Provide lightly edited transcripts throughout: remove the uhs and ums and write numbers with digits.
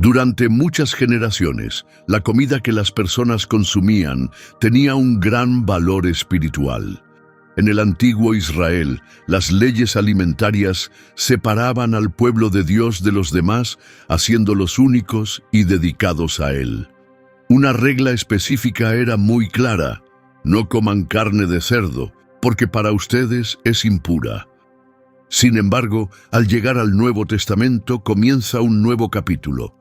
Durante muchas generaciones, la comida que las personas consumían tenía un gran valor espiritual. En el antiguo Israel, las leyes alimentarias separaban al pueblo de Dios de los demás, haciéndolos únicos y dedicados a Él. Una regla específica era muy clara: no coman carne de cerdo, porque para ustedes es impura. Sin embargo, al llegar al Nuevo Testamento comienza un nuevo capítulo.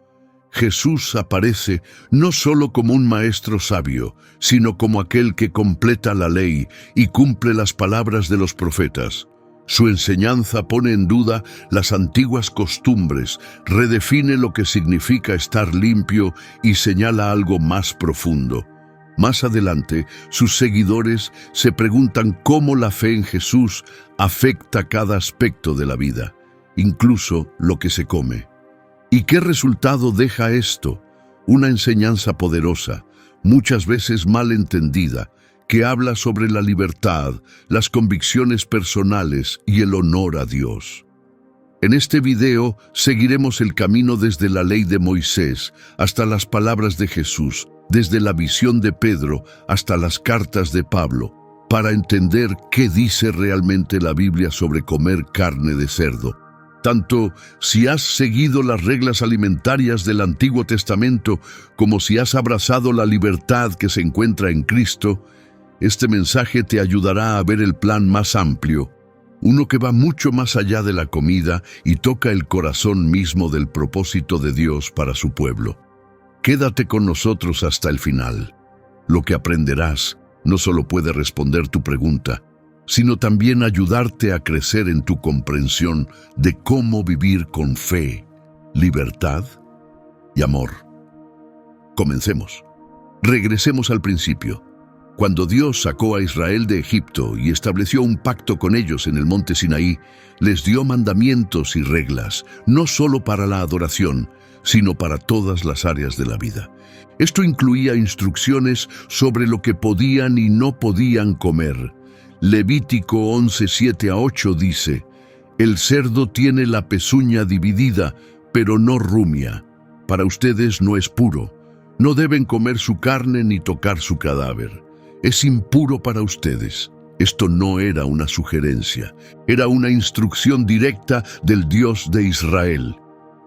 Jesús aparece no solo como un maestro sabio, sino como aquel que completa la ley y cumple las palabras de los profetas. Su enseñanza pone en duda las antiguas costumbres, redefine lo que significa estar limpio y señala algo más profundo. Más adelante, sus seguidores se preguntan cómo la fe en Jesús afecta cada aspecto de la vida, incluso lo que se come. ¿Y qué resultado deja esto? Una enseñanza poderosa, muchas veces mal entendida, que habla sobre la libertad, las convicciones personales y el honor a Dios. En este video seguiremos el camino desde la ley de Moisés hasta las palabras de Jesús, desde la visión de Pedro hasta las cartas de Pablo, para entender qué dice realmente la Biblia sobre comer carne de cerdo. Tanto si has seguido las reglas alimentarias del Antiguo Testamento como si has abrazado la libertad que se encuentra en Cristo, este mensaje te ayudará a ver el plan más amplio, uno que va mucho más allá de la comida y toca el corazón mismo del propósito de Dios para su pueblo. Quédate con nosotros hasta el final. Lo que aprenderás no solo puede responder tu pregunta, sino también ayudarte a crecer en tu comprensión de cómo vivir con fe, libertad y amor. Comencemos. Regresemos al principio. Cuando Dios sacó a Israel de Egipto y estableció un pacto con ellos en el monte Sinaí, les dio mandamientos y reglas, no solo para la adoración, sino para todas las áreas de la vida. Esto incluía instrucciones sobre lo que podían y no podían comer. Levítico 11:7-8 dice: «El cerdo tiene la pezuña dividida, pero no rumia. Para ustedes no es puro. No deben comer su carne ni tocar su cadáver. Es impuro para ustedes». Esto no era una sugerencia, era una instrucción directa del Dios de Israel.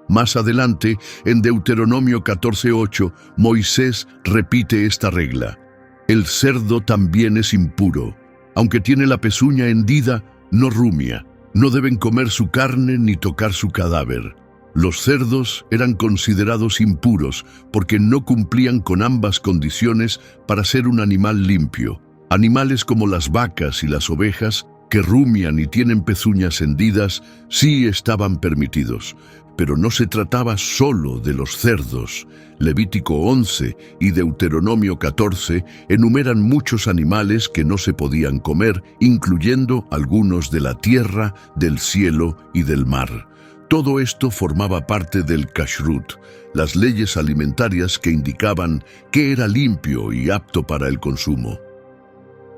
Más adelante, en Deuteronomio 14:8, Moisés repite esta regla: «El cerdo también es impuro. Aunque tiene la pezuña hendida, no rumia. No deben comer su carne ni tocar su cadáver». Los cerdos eran considerados impuros porque no cumplían con ambas condiciones para ser un animal limpio. Animales como las vacas y las ovejas, que rumian y tienen pezuñas hendidas, sí estaban permitidos. Pero no se trataba solo de los cerdos. Levítico 11 y Deuteronomio 14 enumeran muchos animales que no se podían comer, incluyendo algunos de la tierra, del cielo y del mar. Todo esto formaba parte del kashrut, las leyes alimentarias que indicaban qué era limpio y apto para el consumo.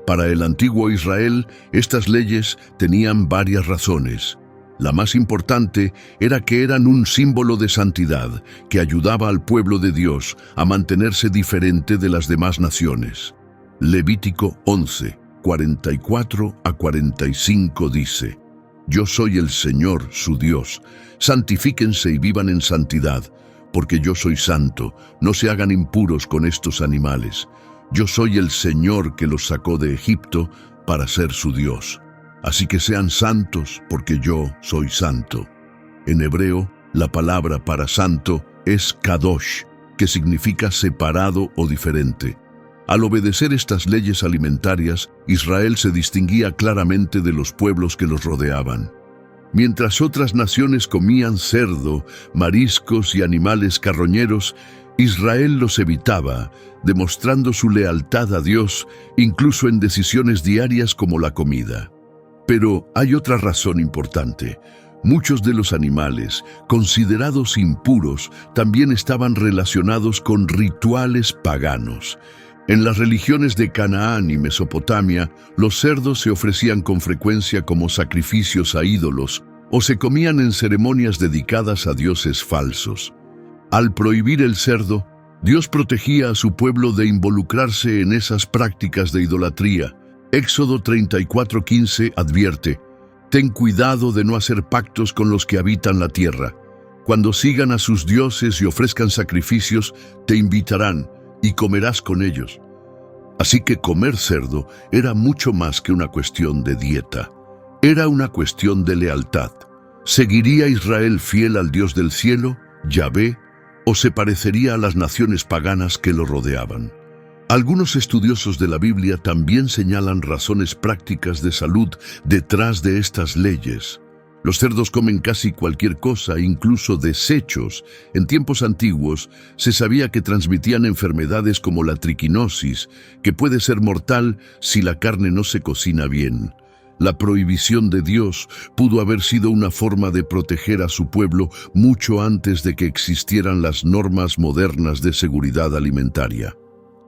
Para el antiguo Israel, estas leyes tenían varias razones. La más importante era que eran un símbolo de santidad que ayudaba al pueblo de Dios a mantenerse diferente de las demás naciones. Levítico 11, 44-45 dice: «Yo soy el Señor, su Dios. Santifíquense y vivan en santidad, porque yo soy santo. No se hagan impuros con estos animales. Yo soy el Señor que los sacó de Egipto para ser su Dios. Así que sean santos, porque yo soy santo». En hebreo, la palabra para santo es kadosh, que significa separado o diferente. Al obedecer estas leyes alimentarias, Israel se distinguía claramente de los pueblos que los rodeaban. Mientras otras naciones comían cerdo, mariscos y animales carroñeros, Israel los evitaba, demostrando su lealtad a Dios, incluso en decisiones diarias como la comida. Pero hay otra razón importante. Muchos de los animales, considerados impuros, también estaban relacionados con rituales paganos. En las religiones de Canaán y Mesopotamia, los cerdos se ofrecían con frecuencia como sacrificios a ídolos o se comían en ceremonias dedicadas a dioses falsos. Al prohibir el cerdo, Dios protegía a su pueblo de involucrarse en esas prácticas de idolatría. Éxodo 34:15 advierte: «Ten cuidado de no hacer pactos con los que habitan la tierra. Cuando sigan a sus dioses y ofrezcan sacrificios, te invitarán y comerás con ellos». Así que comer cerdo era mucho más que una cuestión de dieta. Era una cuestión de lealtad. ¿Seguiría Israel fiel al Dios del cielo, Yahvé, o se parecería a las naciones paganas que lo rodeaban? Algunos estudiosos de la Biblia también señalan razones prácticas de salud detrás de estas leyes. Los cerdos comen casi cualquier cosa, incluso desechos. En tiempos antiguos se sabía que transmitían enfermedades como la triquinosis, que puede ser mortal si la carne no se cocina bien. La prohibición de Dios pudo haber sido una forma de proteger a su pueblo mucho antes de que existieran las normas modernas de seguridad alimentaria.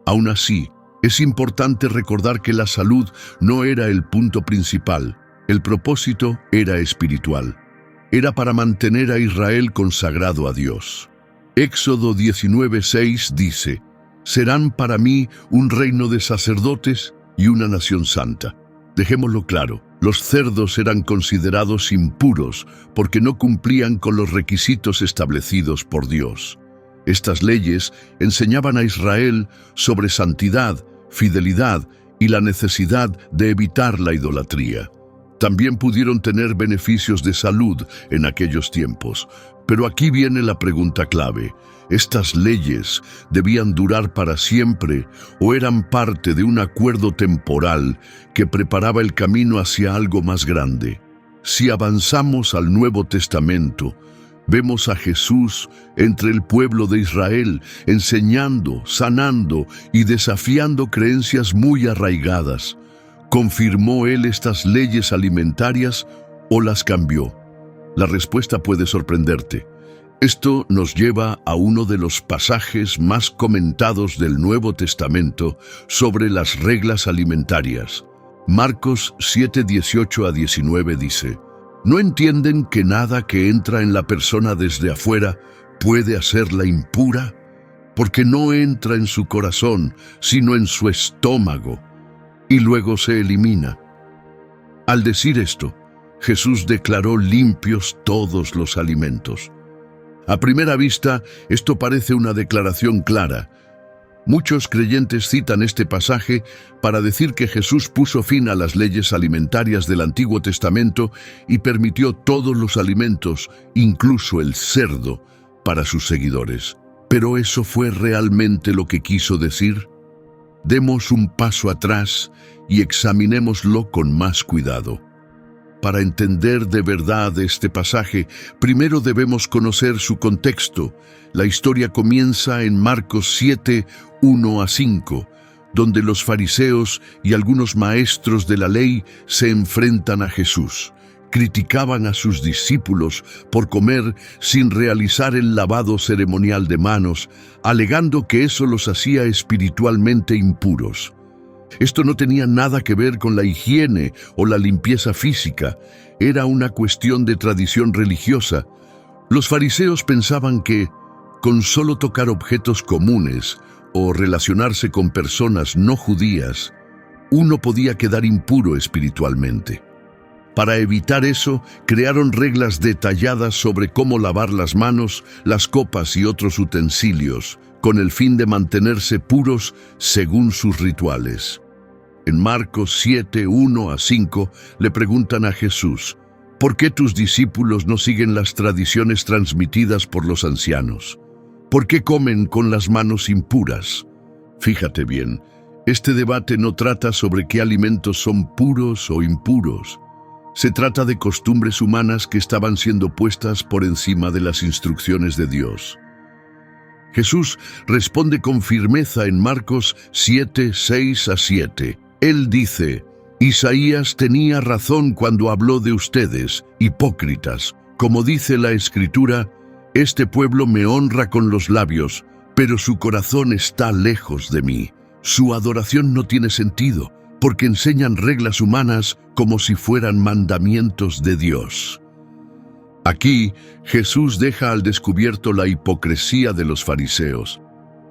Aún así, es importante recordar que la salud no era el punto principal. El propósito era espiritual. Era para mantener a Israel consagrado a Dios. Éxodo 19:6 dice: «Serán para mí un reino de sacerdotes y una nación santa». Dejémoslo claro, los cerdos eran considerados impuros porque no cumplían con los requisitos establecidos por Dios. Estas leyes enseñaban a Israel sobre santidad, fidelidad y la necesidad de evitar la idolatría. También pudieron tener beneficios de salud en aquellos tiempos. Pero aquí viene la pregunta clave. ¿Estas leyes debían durar para siempre o eran parte de un acuerdo temporal que preparaba el camino hacia algo más grande? Si avanzamos al Nuevo Testamento, vemos a Jesús entre el pueblo de Israel, enseñando, sanando y desafiando creencias muy arraigadas. ¿Confirmó Él estas leyes alimentarias o las cambió? La respuesta puede sorprenderte. Esto nos lleva a uno de los pasajes más comentados del Nuevo Testamento sobre las reglas alimentarias. Marcos 7:18-19 dice: «¿No entienden que nada que entra en la persona desde afuera puede hacerla impura? Porque no entra en su corazón, sino en su estómago, y luego se elimina». Al decir esto, Jesús declaró limpios todos los alimentos. A primera vista, esto parece una declaración clara. Muchos creyentes citan este pasaje para decir que Jesús puso fin a las leyes alimentarias del Antiguo Testamento y permitió todos los alimentos, incluso el cerdo, para sus seguidores. ¿Pero eso fue realmente lo que quiso decir? Demos un paso atrás y examinémoslo con más cuidado. Para entender de verdad este pasaje, primero debemos conocer su contexto. La historia comienza en Marcos 7:1-5, donde los fariseos y algunos maestros de la ley se enfrentan a Jesús. Criticaban a sus discípulos por comer sin realizar el lavado ceremonial de manos, alegando que eso los hacía espiritualmente impuros. Esto no tenía nada que ver con la higiene o la limpieza física, era una cuestión de tradición religiosa. Los fariseos pensaban que, con solo tocar objetos comunes o relacionarse con personas no judías, uno podía quedar impuro espiritualmente. Para evitar eso, crearon reglas detalladas sobre cómo lavar las manos, las copas y otros utensilios, con el fin de mantenerse puros según sus rituales. En Marcos 7:1-5 le preguntan a Jesús: ¿por qué tus discípulos no siguen las tradiciones transmitidas por los ancianos? ¿Por qué comen con las manos impuras? Fíjate bien, este debate no trata sobre qué alimentos son puros o impuros. Se trata de costumbres humanas que estaban siendo puestas por encima de las instrucciones de Dios. Jesús responde con firmeza en Marcos 7:6-7. Él dice: Isaías tenía razón cuando habló de ustedes, hipócritas. Como dice la Escritura, este pueblo me honra con los labios, pero su corazón está lejos de mí. Su adoración no tiene sentido, porque enseñan reglas humanas como si fueran mandamientos de Dios. Aquí, Jesús deja al descubierto la hipocresía de los fariseos.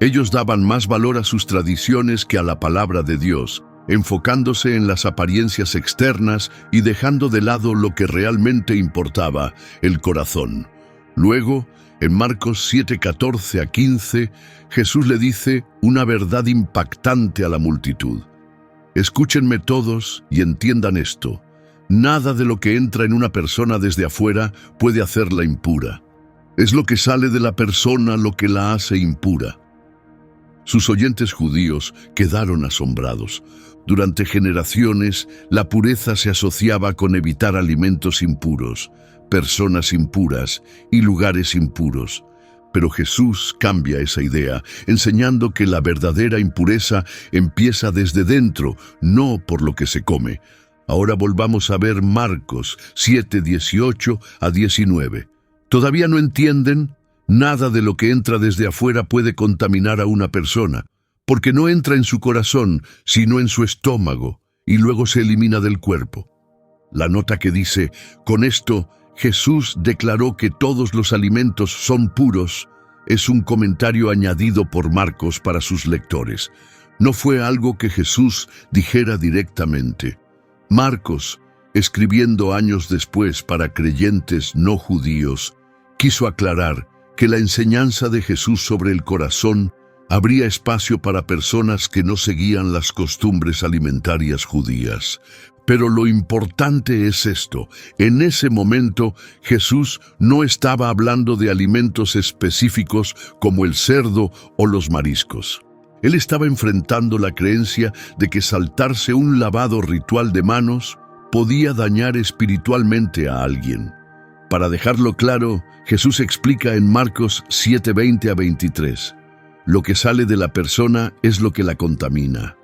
Ellos daban más valor a sus tradiciones que a la palabra de Dios, enfocándose en las apariencias externas y dejando de lado lo que realmente importaba, el corazón. Luego, en Marcos 7:14-15, Jesús le dice una verdad impactante a la multitud. Escúchenme todos y entiendan esto. Nada de lo que entra en una persona desde afuera puede hacerla impura. Es lo que sale de la persona lo que la hace impura. Sus oyentes judíos quedaron asombrados. Durante generaciones, la pureza se asociaba con evitar alimentos impuros, personas impuras y lugares impuros. Pero Jesús cambia esa idea, enseñando que la verdadera impureza empieza desde dentro, no por lo que se come. Ahora volvamos a ver Marcos 7:18-19. ¿Todavía no entienden? Nada de lo que entra desde afuera puede contaminar a una persona, porque no entra en su corazón, sino en su estómago, y luego se elimina del cuerpo. La nota que dice, con esto Jesús declaró que todos los alimentos son puros, es un comentario añadido por Marcos para sus lectores. No fue algo que Jesús dijera directamente. Marcos, escribiendo años después para creyentes no judíos, quiso aclarar que la enseñanza de Jesús sobre el corazón habría espacio para personas que no seguían las costumbres alimentarias judías. Pero lo importante es esto: en ese momento Jesús no estaba hablando de alimentos específicos como el cerdo o los mariscos. Él estaba enfrentando la creencia de que saltarse un lavado ritual de manos podía dañar espiritualmente a alguien. Para dejarlo claro, Jesús explica en Marcos 7:20-23, lo que sale de la persona es lo que la contamina.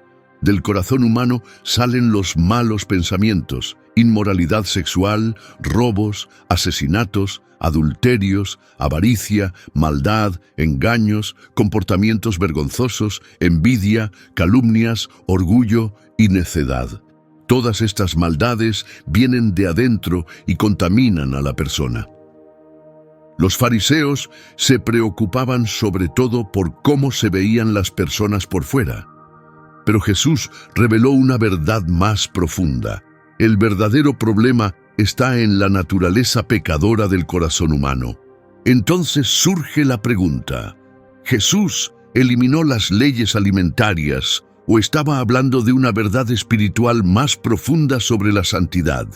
Del corazón humano salen los malos pensamientos, inmoralidad sexual, robos, asesinatos, adulterios, avaricia, maldad, engaños, comportamientos vergonzosos, envidia, calumnias, orgullo y necedad. Todas estas maldades vienen de adentro y contaminan a la persona. Los fariseos se preocupaban sobre todo por cómo se veían las personas por fuera. Pero Jesús reveló una verdad más profunda. El verdadero problema está en la naturaleza pecadora del corazón humano. Entonces surge la pregunta: ¿Jesús eliminó las leyes alimentarias o estaba hablando de una verdad espiritual más profunda sobre la santidad?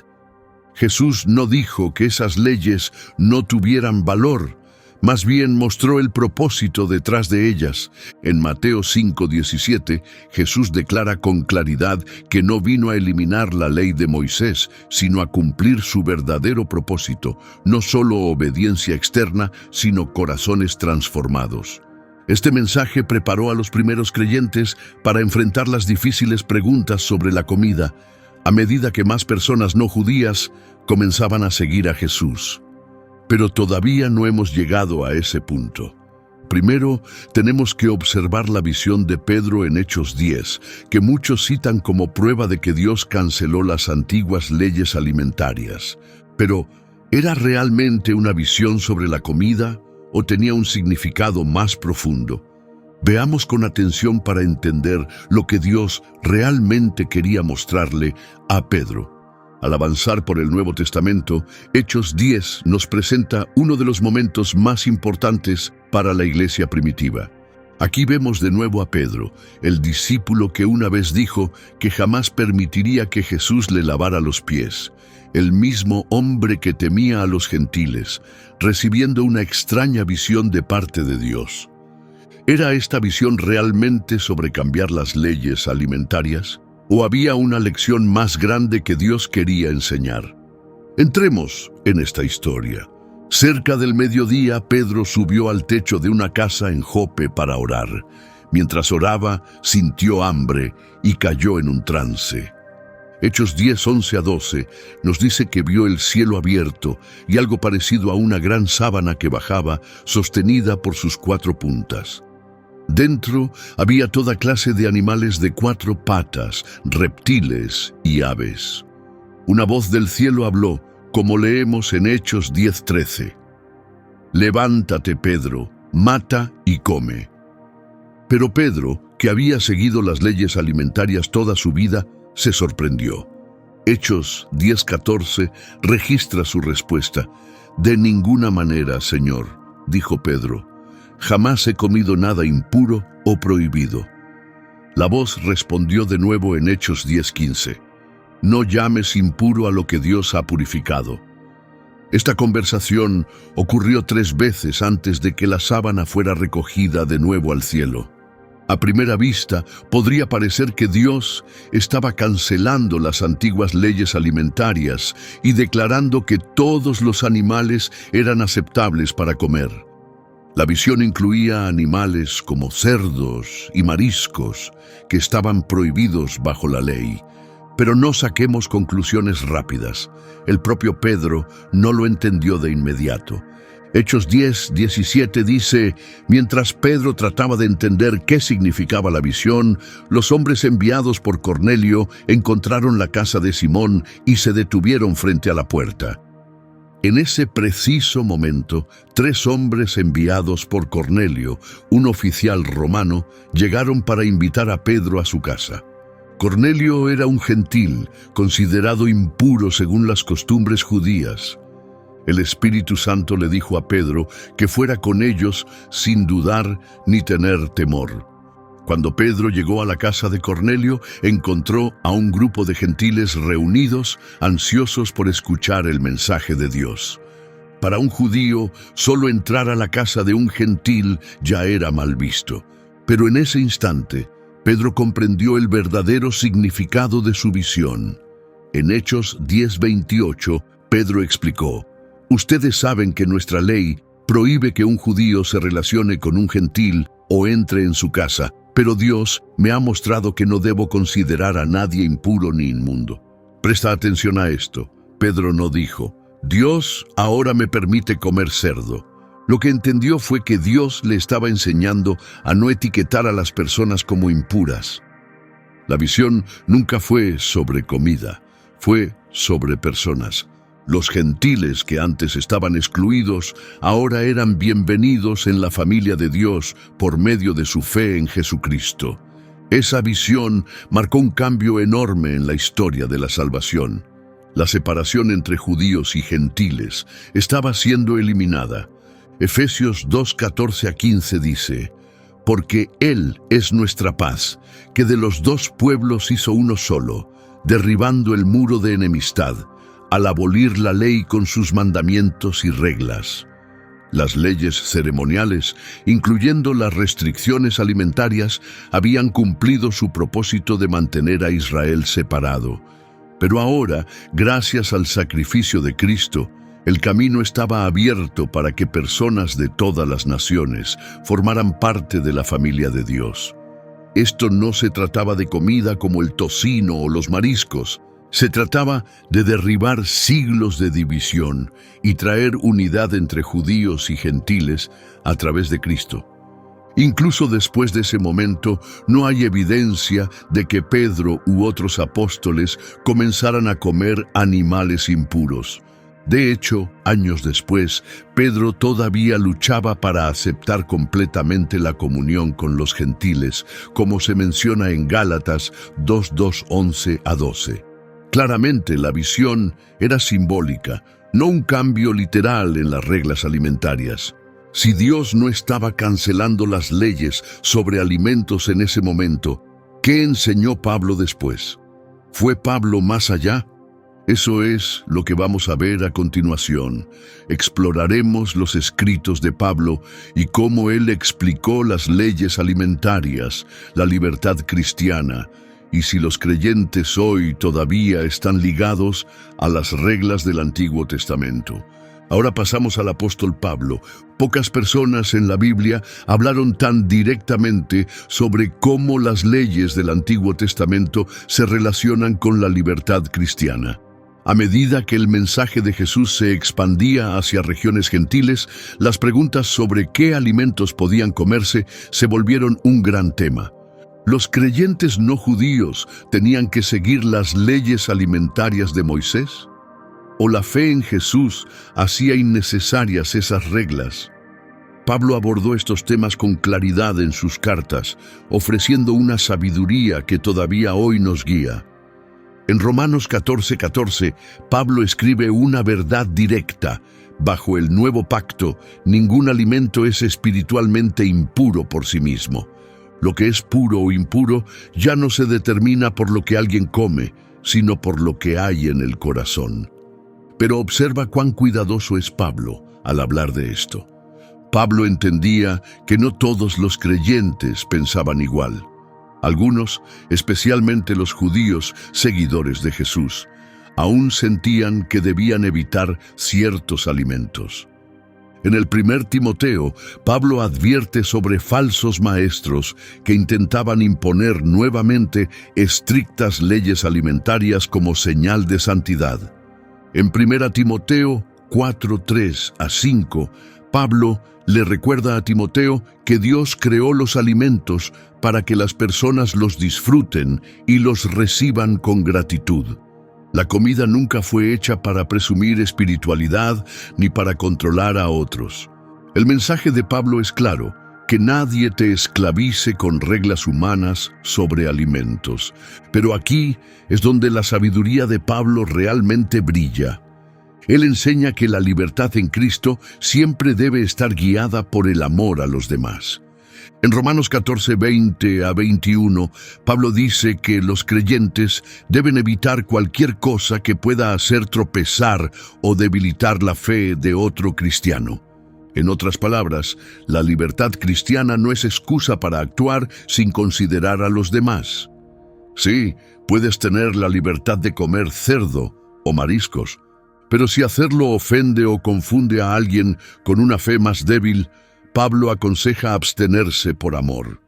Jesús no dijo que esas leyes no tuvieran valor, más bien mostró el propósito detrás de ellas. En Mateo 5:17, Jesús declara con claridad que no vino a eliminar la ley de Moisés, sino a cumplir su verdadero propósito, no solo obediencia externa, sino corazones transformados. Este mensaje preparó a los primeros creyentes para enfrentar las difíciles preguntas sobre la comida, a medida que más personas no judías comenzaban a seguir a Jesús. Pero todavía no hemos llegado a ese punto. Primero, tenemos que observar la visión de Pedro en Hechos 10, que muchos citan como prueba de que Dios canceló las antiguas leyes alimentarias. Pero, ¿era realmente una visión sobre la comida o tenía un significado más profundo? Veamos con atención para entender lo que Dios realmente quería mostrarle a Pedro. Al avanzar por el Nuevo Testamento, Hechos 10 nos presenta uno de los momentos más importantes para la iglesia primitiva. Aquí vemos de nuevo a Pedro, el discípulo que una vez dijo que jamás permitiría que Jesús le lavara los pies, el mismo hombre que temía a los gentiles, recibiendo una extraña visión de parte de Dios. ¿Era esta visión realmente sobre cambiar las leyes alimentarias? ¿O había una lección más grande que Dios quería enseñar? Entremos en esta historia. Cerca del mediodía, Pedro subió al techo de una casa en Jope para orar. Mientras oraba, sintió hambre y cayó en un trance. Hechos 10:11-12 nos dice que vio el cielo abierto y algo parecido a una gran sábana que bajaba, sostenida por sus 4 puntas. Dentro había toda clase de animales de 4 patas, reptiles y aves. Una voz del cielo habló: como leemos en Hechos 10:13. Levántate, Pedro, mata y come. Pero Pedro, que había seguido las leyes alimentarias toda su vida, se sorprendió. Hechos 10:14 registra su respuesta. De ninguna manera, Señor, dijo Pedro, jamás he comido nada impuro o prohibido. La voz respondió de nuevo en Hechos 10:15. No llames impuro a lo que Dios ha purificado. Esta conversación ocurrió 3 veces antes de que la sábana fuera recogida de nuevo al cielo. A primera vista, podría parecer que Dios estaba cancelando las antiguas leyes alimentarias y declarando que todos los animales eran aceptables para comer. La visión incluía animales como cerdos y mariscos que estaban prohibidos bajo la ley. Pero no saquemos conclusiones rápidas. El propio Pedro no lo entendió de inmediato. Hechos 10:17 dice, mientras Pedro trataba de entender qué significaba la visión, los hombres enviados por Cornelio encontraron la casa de Simón y se detuvieron frente a la puerta. En ese preciso momento, 3 hombres enviados por Cornelio, un oficial romano, llegaron para invitar a Pedro a su casa. Cornelio era un gentil, considerado impuro según las costumbres judías. El Espíritu Santo le dijo a Pedro que fuera con ellos sin dudar ni tener temor. Cuando Pedro llegó a la casa de Cornelio, encontró a un grupo de gentiles reunidos, ansiosos por escuchar el mensaje de Dios. Para un judío, solo entrar a la casa de un gentil ya era mal visto. Pero en ese instante, Pedro comprendió el verdadero significado de su visión. En Hechos 10:28, Pedro explicó, ustedes saben que nuestra ley prohíbe que un judío se relacione con un gentil o entre en su casa, pero Dios me ha mostrado que no debo considerar a nadie impuro ni inmundo. Presta atención a esto. Pedro no dijo, Dios ahora me permite comer cerdo. Lo que entendió fue que Dios le estaba enseñando a no etiquetar a las personas como impuras. La visión nunca fue sobre comida, fue sobre personas. Los gentiles que antes estaban excluidos, ahora eran bienvenidos en la familia de Dios por medio de su fe en Jesucristo. Esa visión marcó un cambio enorme en la historia de la salvación. La separación entre judíos y gentiles estaba siendo eliminada. Efesios 2:14-15 dice, porque Él es nuestra paz, que de los 2 pueblos hizo uno solo, derribando el muro de enemistad, al abolir la ley con sus mandamientos y reglas. Las leyes ceremoniales, incluyendo las restricciones alimentarias, habían cumplido su propósito de mantener a Israel separado. Pero ahora, gracias al sacrificio de Cristo, el camino estaba abierto para que personas de todas las naciones formaran parte de la familia de Dios. Esto no se trataba de comida como el tocino o los mariscos. Se trataba de derribar siglos de división y traer unidad entre judíos y gentiles a través de Cristo. Incluso después de ese momento, no hay evidencia de que Pedro u otros apóstoles comenzaran a comer animales impuros. De hecho, años después, Pedro todavía luchaba para aceptar completamente la comunión con los gentiles, como se menciona en Gálatas 2:11-12. Claramente, la visión era simbólica, no un cambio literal en las reglas alimentarias. Si Dios no estaba cancelando las leyes sobre alimentos en ese momento, ¿qué enseñó Pablo después? ¿Fue Pablo más allá? Eso es lo que vamos a ver a continuación. Exploraremos los escritos de Pablo y cómo él explicó las leyes alimentarias, la libertad cristiana, y si los creyentes hoy todavía están ligados a las reglas del Antiguo Testamento. Ahora pasamos al apóstol Pablo. Pocas personas en la Biblia hablaron tan directamente sobre cómo las leyes del Antiguo Testamento se relacionan con la libertad cristiana. A medida que el mensaje de Jesús se expandía hacia regiones gentiles, las preguntas sobre qué alimentos podían comerse se volvieron un gran tema. ¿Los creyentes no judíos tenían que seguir las leyes alimentarias de Moisés? o la fe en Jesús hacía innecesarias esas reglas. Pablo abordó estos temas con claridad en sus cartas, ofreciendo una sabiduría que todavía hoy nos guía. En Romanos 14:14, Pablo escribe una verdad directa. Bajo el nuevo pacto, ningún alimento es espiritualmente impuro por sí mismo. Lo que es puro o impuro ya no se determina por lo que alguien come, sino por lo que hay en el corazón. Pero observa cuán cuidadoso es Pablo al hablar de esto. Pablo entendía que no todos los creyentes pensaban igual. Algunos, especialmente los judíos seguidores de Jesús, aún sentían que debían evitar ciertos alimentos. En el 1 Timoteo, Pablo advierte sobre falsos maestros que intentaban imponer nuevamente estrictas leyes alimentarias como señal de santidad. En 1 Timoteo 4:3-5, Pablo le recuerda a Timoteo que Dios creó los alimentos para que las personas los disfruten y los reciban con gratitud. La comida nunca fue hecha para presumir espiritualidad ni para controlar a otros. El mensaje de Pablo es claro: que nadie te esclavice con reglas humanas sobre alimentos. Pero aquí es donde la sabiduría de Pablo realmente brilla. Él enseña que la libertad en Cristo siempre debe estar guiada por el amor a los demás. En Romanos 14:20-21, Pablo dice que los creyentes deben evitar cualquier cosa que pueda hacer tropezar o debilitar la fe de otro cristiano. En otras palabras, la libertad cristiana no es excusa para actuar sin considerar a los demás. Sí, puedes tener la libertad de comer cerdo o mariscos, pero si hacerlo ofende o confunde a alguien con una fe más débil, Pablo aconseja abstenerse por amor.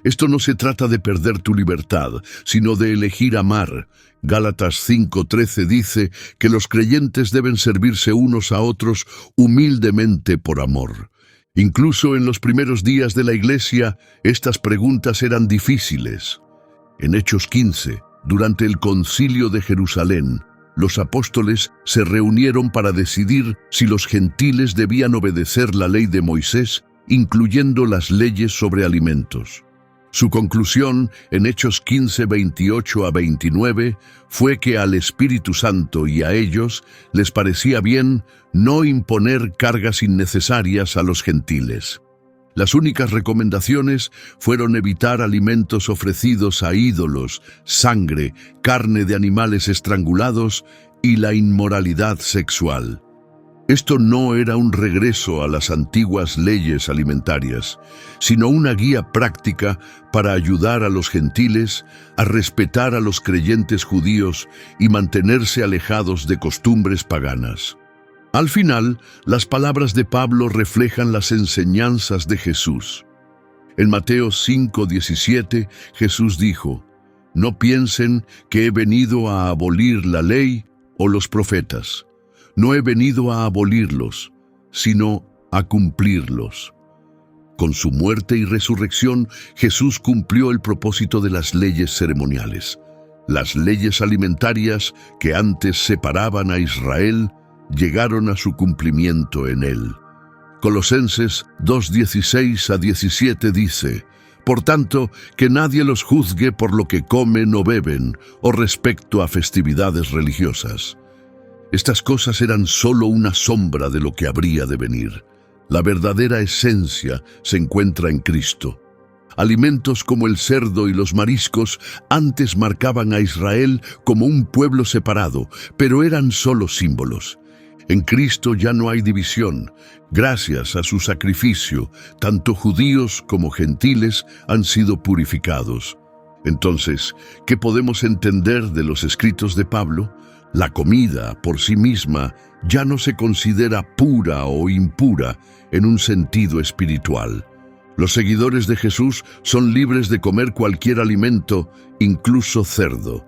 Esto no se trata de perder tu libertad, sino de elegir amar. Gálatas 5:13 dice que los creyentes deben servirse unos a otros humildemente por amor. Incluso en los primeros días de la Iglesia, estas preguntas eran difíciles. En Hechos 15, durante el Concilio de Jerusalén, los apóstoles se reunieron para decidir si los gentiles debían obedecer la ley de Moisés, incluyendo las leyes sobre alimentos. Su conclusión, en Hechos 15:28-29, fue que al Espíritu Santo y a ellos les parecía bien no imponer cargas innecesarias a los gentiles. Las únicas recomendaciones fueron evitar alimentos ofrecidos a ídolos, sangre, carne de animales estrangulados y la inmoralidad sexual. Esto no era un regreso a las antiguas leyes alimentarias, sino una guía práctica para ayudar a los gentiles a respetar a los creyentes judíos y mantenerse alejados de costumbres paganas. Al final, las palabras de Pablo reflejan las enseñanzas de Jesús. En Mateo 5:17, Jesús dijo: «No piensen que he venido a abolir la ley o los profetas. No he venido a abolirlos, sino a cumplirlos». Con su muerte y resurrección, Jesús cumplió el propósito de las leyes ceremoniales. Las leyes alimentarias que antes separaban a Israel llegaron a su cumplimiento en él. Colosenses 2:16-17 dice: «Por tanto, que nadie los juzgue por lo que comen o beben, o respecto a festividades religiosas». Estas cosas eran solo una sombra de lo que habría de venir. La verdadera esencia se encuentra en Cristo. Alimentos como el cerdo y los mariscos antes marcaban a Israel como un pueblo separado, pero eran solo símbolos. En Cristo ya no hay división. Gracias a su sacrificio, tanto judíos como gentiles han sido purificados. Entonces, ¿qué podemos entender de los escritos de Pablo? La comida, por sí misma, ya no se considera pura o impura en un sentido espiritual. Los seguidores de Jesús son libres de comer cualquier alimento, incluso cerdo.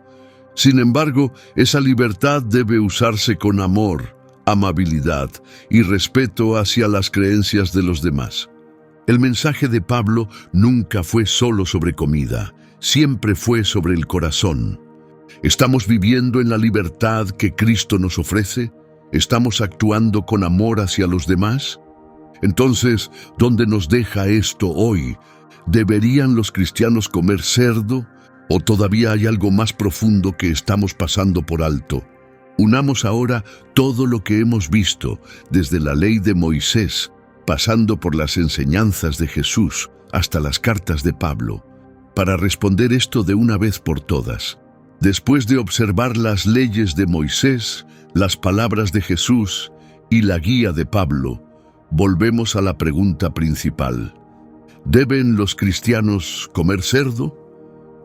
Sin embargo, esa libertad debe usarse con amor, amabilidad y respeto hacia las creencias de los demás. El mensaje de Pablo nunca fue solo sobre comida, siempre fue sobre el corazón. ¿Estamos viviendo en la libertad que Cristo nos ofrece? ¿Estamos actuando con amor hacia los demás? Entonces, ¿dónde nos deja esto hoy? ¿Deberían los cristianos comer cerdo? ¿O todavía hay algo más profundo que estamos pasando por alto? Unamos ahora todo lo que hemos visto, desde la ley de Moisés, pasando por las enseñanzas de Jesús, hasta las cartas de Pablo, para responder esto de una vez por todas. Después de observar las leyes de Moisés, las palabras de Jesús y la guía de Pablo, volvemos a la pregunta principal. ¿Deben los cristianos comer cerdo?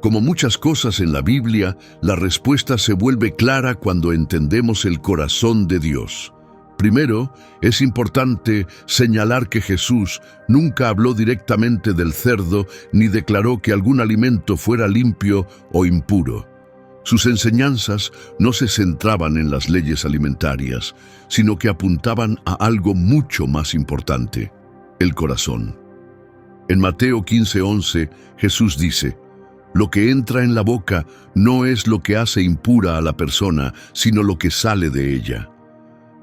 Como muchas cosas en la Biblia, la respuesta se vuelve clara cuando entendemos el corazón de Dios. Primero, es importante señalar que Jesús nunca habló directamente del cerdo ni declaró que algún alimento fuera limpio o impuro. Sus enseñanzas no se centraban en las leyes alimentarias, sino que apuntaban a algo mucho más importante: el corazón. En Mateo 15:11, Jesús dice: «Lo que entra en la boca no es lo que hace impura a la persona, sino lo que sale de ella».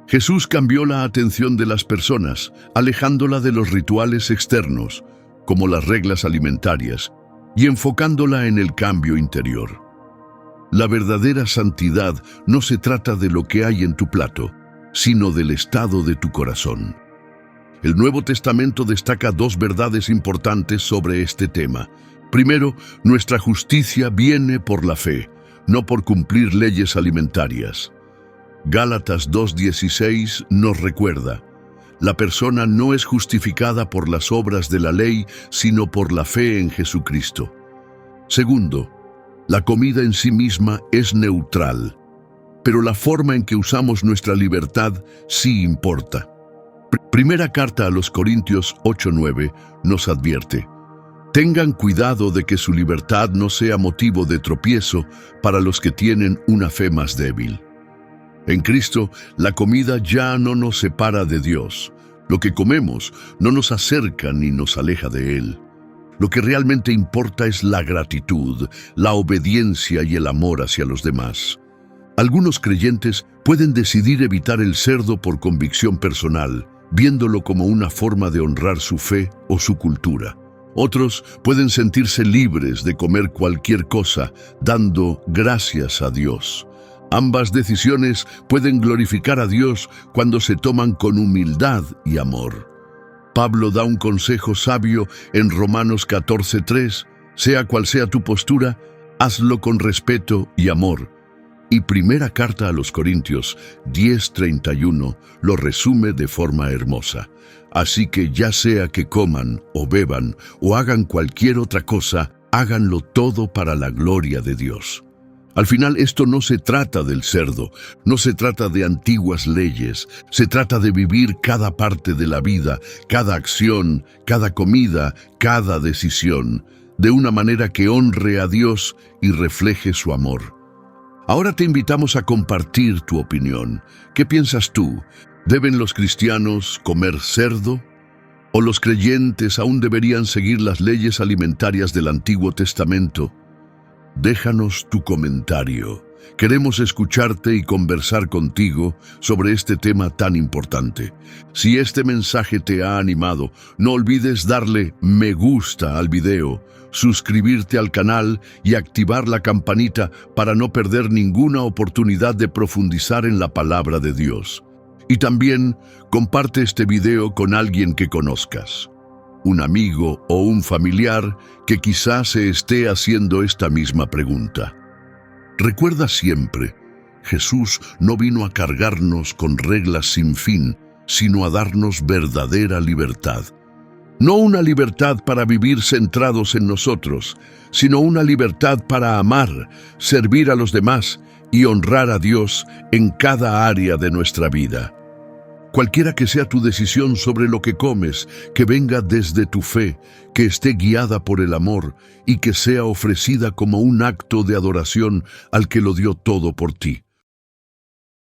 Jesús cambió la atención de las personas, alejándola de los rituales externos, como las reglas alimentarias, y enfocándola en el cambio interior. La verdadera santidad no se trata de lo que hay en tu plato, sino del estado de tu corazón. El Nuevo Testamento destaca dos verdades importantes sobre este tema. Primero, nuestra justicia viene por la fe, no por cumplir leyes alimentarias. Gálatas 2:16 nos recuerda: la persona no es justificada por las obras de la ley, sino por la fe en Jesucristo. Segundo, la comida en sí misma es neutral, pero la forma en que usamos nuestra libertad sí importa. Primera carta a los Corintios 8:9 nos advierte: tengan cuidado de que su libertad no sea motivo de tropiezo para los que tienen una fe más débil. En Cristo, la comida ya no nos separa de Dios. Lo que comemos no nos acerca ni nos aleja de Él. Lo que realmente importa es la gratitud, la obediencia y el amor hacia los demás. Algunos creyentes pueden decidir evitar el cerdo por convicción personal, viéndolo como una forma de honrar su fe o su cultura. Otros pueden sentirse libres de comer cualquier cosa, dando gracias a Dios. Ambas decisiones pueden glorificar a Dios cuando se toman con humildad y amor. Pablo da un consejo sabio en Romanos 14:3: sea cual sea tu postura, hazlo con respeto y amor. Y primera carta a los Corintios 10:31 lo resume de forma hermosa: así que ya sea que coman o beban o hagan cualquier otra cosa, háganlo todo para la gloria de Dios. Al final, esto no se trata del cerdo, no se trata de antiguas leyes, se trata de vivir cada parte de la vida, cada acción, cada comida, cada decisión, de una manera que honre a Dios y refleje su amor. Ahora te invitamos a compartir tu opinión. ¿Qué piensas tú? ¿Deben los cristianos comer cerdo? ¿O los creyentes aún deberían seguir las leyes alimentarias del Antiguo Testamento? Déjanos tu comentario. Queremos escucharte y conversar contigo sobre este tema tan importante. Si este mensaje te ha animado, no olvides darle me gusta al video, suscribirte al canal y activar la campanita para no perder ninguna oportunidad de profundizar en la palabra de Dios. Y también comparte este video con alguien que conozcas, un amigo o un familiar que quizás se esté haciendo esta misma pregunta. Recuerda siempre, Jesús no vino a cargarnos con reglas sin fin, sino a darnos verdadera libertad. No una libertad para vivir centrados en nosotros, sino una libertad para amar, servir a los demás y honrar a Dios en cada área de nuestra vida. Cualquiera que sea tu decisión sobre lo que comes, que venga desde tu fe, que esté guiada por el amor y que sea ofrecida como un acto de adoración al que lo dio todo por ti.